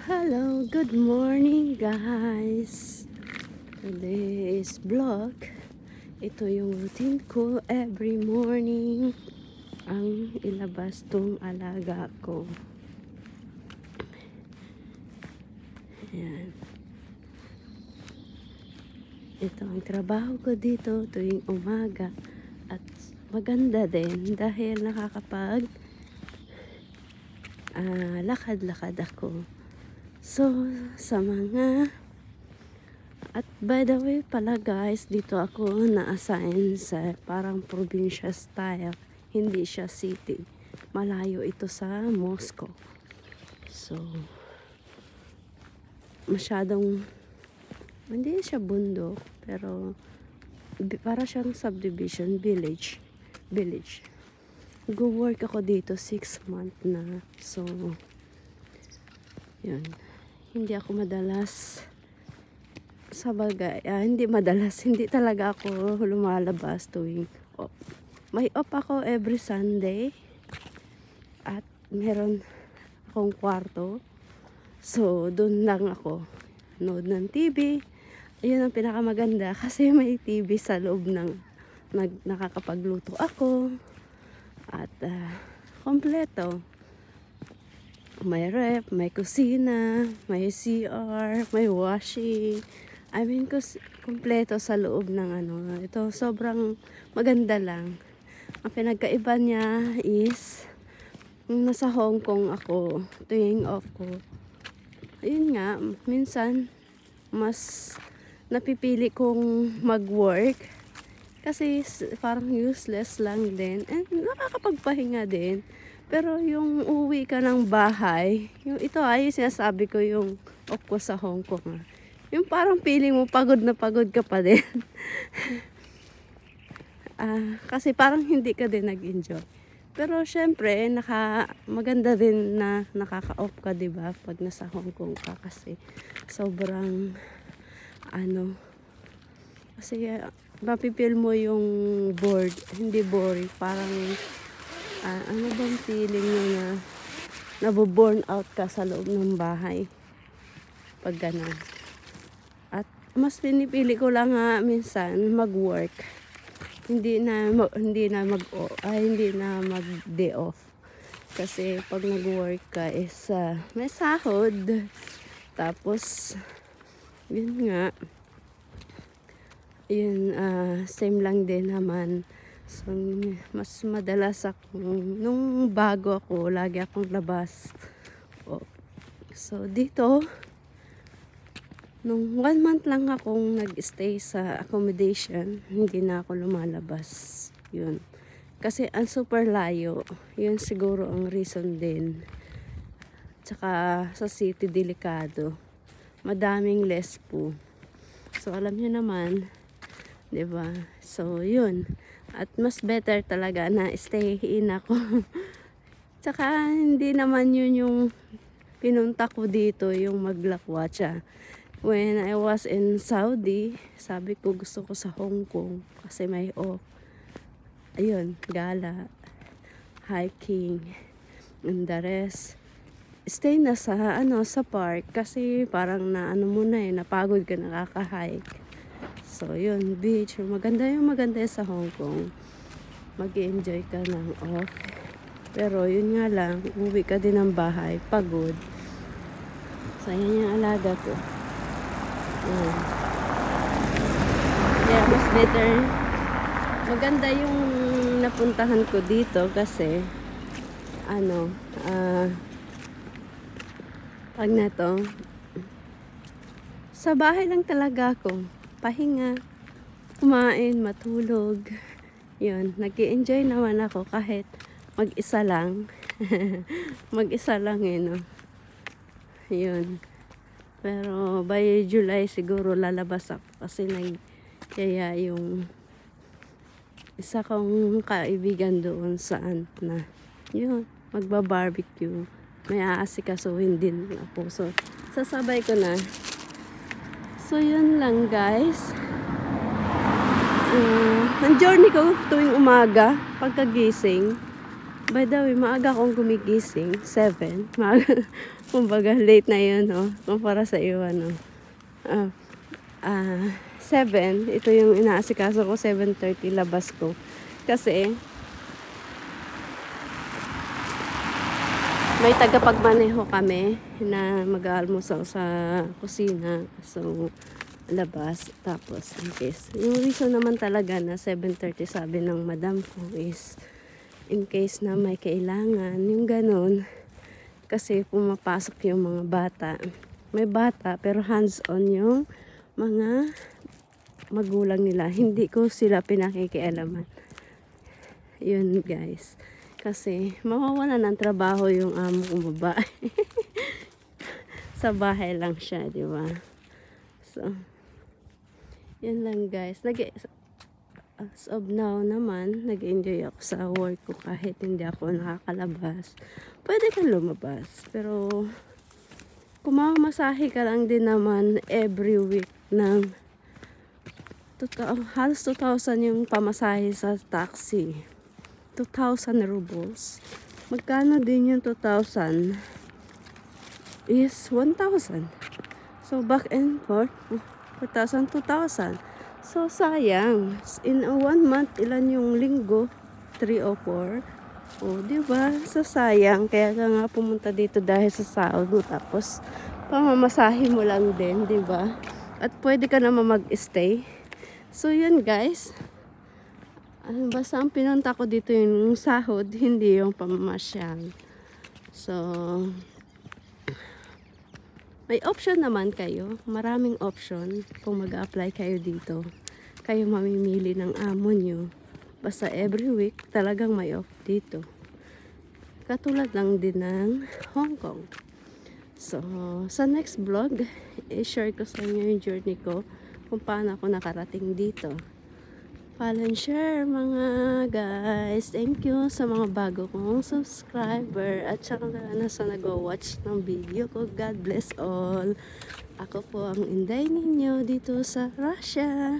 Hello, good morning guys. Today's vlog. Ito yung routine ko every morning. Ang ilabas tong alaga ko. Ayan. Ito ang trabaho ko dito tuwing umaga. At maganda din dahil nakakapag lakad-lakad ako. So, sa mga at by the way pala guys, dito ako na-assign sa parang probinsya style. Hindi siya city. Malayo ito sa Moscow. So, masyadong hindi siya bundok, pero para siyang subdivision village. Go-work ako dito 6 months na. So, yun. Hindi ako madalas sa bagay. Hindi talaga ako lumalabas tuwing off. May off ako every Sunday. At meron akong kwarto. So, doon lang ako. Nood ng TV. Ayun ang pinakamaganda kasi may TV sa loob ng nakakapagluto ako. At kompleto. May ref, may kusina, may CR, may washing. Kompleto sa loob ng Ito sobrang maganda lang. Ang pinagkaiba niya is nasa Hong Kong ako tuwing off ko. Ayun nga, minsan mas napipili kong mag-work kasi parang useless lang din and nakakapagpahinga din. Pero yung uwi ka ng bahay, yung sinasabi ko yung off ko sa Hong Kong. Yung parang feeling mo pagod na pagod ka pa din. Kasi parang hindi ka din nag-enjoy. Pero syempre, maganda din na nakaka-off ka, diba? Pag nasa Hong Kong ka kasi sobrang kasi mapipil mo yung bored, hindi boring, parang ano bang feeling nyo na naboburn out ka sa loob ng bahay pag gano'n. At mas pinipili ko lang minsan mag-work, hindi na mag-day off, kasi pag nag-work ka is may sahod, tapos yun nga, same lang din naman. So, mas madalas nung bago ako, lagi akong labas. So, dito, nung 1 month lang akong nag-stay sa accommodation, hindi na ako lumalabas. Yun. Kasi ang super layo. Yun siguro ang reason din. Tsaka sa city, delikado. Madaming lespo. So, alam niyo naman, diba? So, yun. At mas better talaga na stay in ako. Tsaka hindi naman yun yung pinunta ko dito, yung maglakwatsa. When I was in Saudi, sabi ko gusto ko sa Hong Kong kasi may off. Ayun, gala, hiking, and the rest. Stay na sa park kasi parang napagod ka nakaka-hike. So, yun, beach. Maganda sa Hong Kong. Mag-enjoy ka ng off. Pero, yun nga lang, uwi ka din ng bahay, pagod. So, yan yung alaga ko. Yeah, mas better. Maganda yung napuntahan ko dito kasi, pag na to, sa bahay lang talaga ako. Pahinga, kumain, matulog. Yun, nag-i-enjoy naman ako kahit mag-isa lang. Mag-isa lang no. Yun. Pero by July siguro lalabas ako kasi kaya yung isa kong kaibigan doon saan na yun, magba-barbecue. May aasikasuhin din ako. So, sasabay ko na. So, yun lang guys. Ang journey ko tuwing umaga, pagkagising, By the way, maaga akong gumigising. 7. Maaga. Kumbaga, late na yun, no? Kumpara sa iyo, ano. 7. Ito yung inaasikaso ko. 7:30 labas ko. Kasi, may tagapagmaneho kami na mag-aalmusal sa kusina. So, labas. Tapos, in case. Yung reason naman talaga na 7:30 sabi ng madam ko is in case na may kailangan, yung ganun. Kasi pumapasok yung mga bata. May bata, pero hands-on yung mga magulang nila. Hindi ko sila pinakikialaman. Yun, guys. Kasi mawawala ng trabaho yung amo kong babae. Sa bahay lang siya, di ba? So, yun lang, guys. As of now naman, nag-enjoy ako sa work ko kahit hindi ako nakakalabas. Pwede kang lumabas. Pero, kung mamamasahe ka lang din naman every week ng halos 2,000 yung pamasahe sa taxi. 2,000 rubles. Magkano din yung 2,000? Is 1,000. So, back and forth, 4,000, 2,000. So, sayang. In a 1 month, ilan yung linggo? 3 o 4. O, diba? So, sayang. Kaya ka nga pumunta dito dahil sa sahod mo. Tapos, pamamasahe mo lang din, diba? At pwede ka naman mag-stay. So, yun, guys. Basta ang pinunta ko dito yung sahod, hindi yung pamamasyal. So, may option naman kayo. Maraming option kung mag-apply kayo dito. Kayo mamimili ng amo nyo. Basta every week talagang may off dito. Katulad lang din ng Hong Kong. So, sa next vlog, i-share ko sa inyo yung journey ko kung paano ako nakarating dito. Follow and share mga guys. Thank you sa mga bago kong subscriber at saka na sa nag-watch ng video ko. God bless all. Ako po ang Inday ninyo dito sa Russia.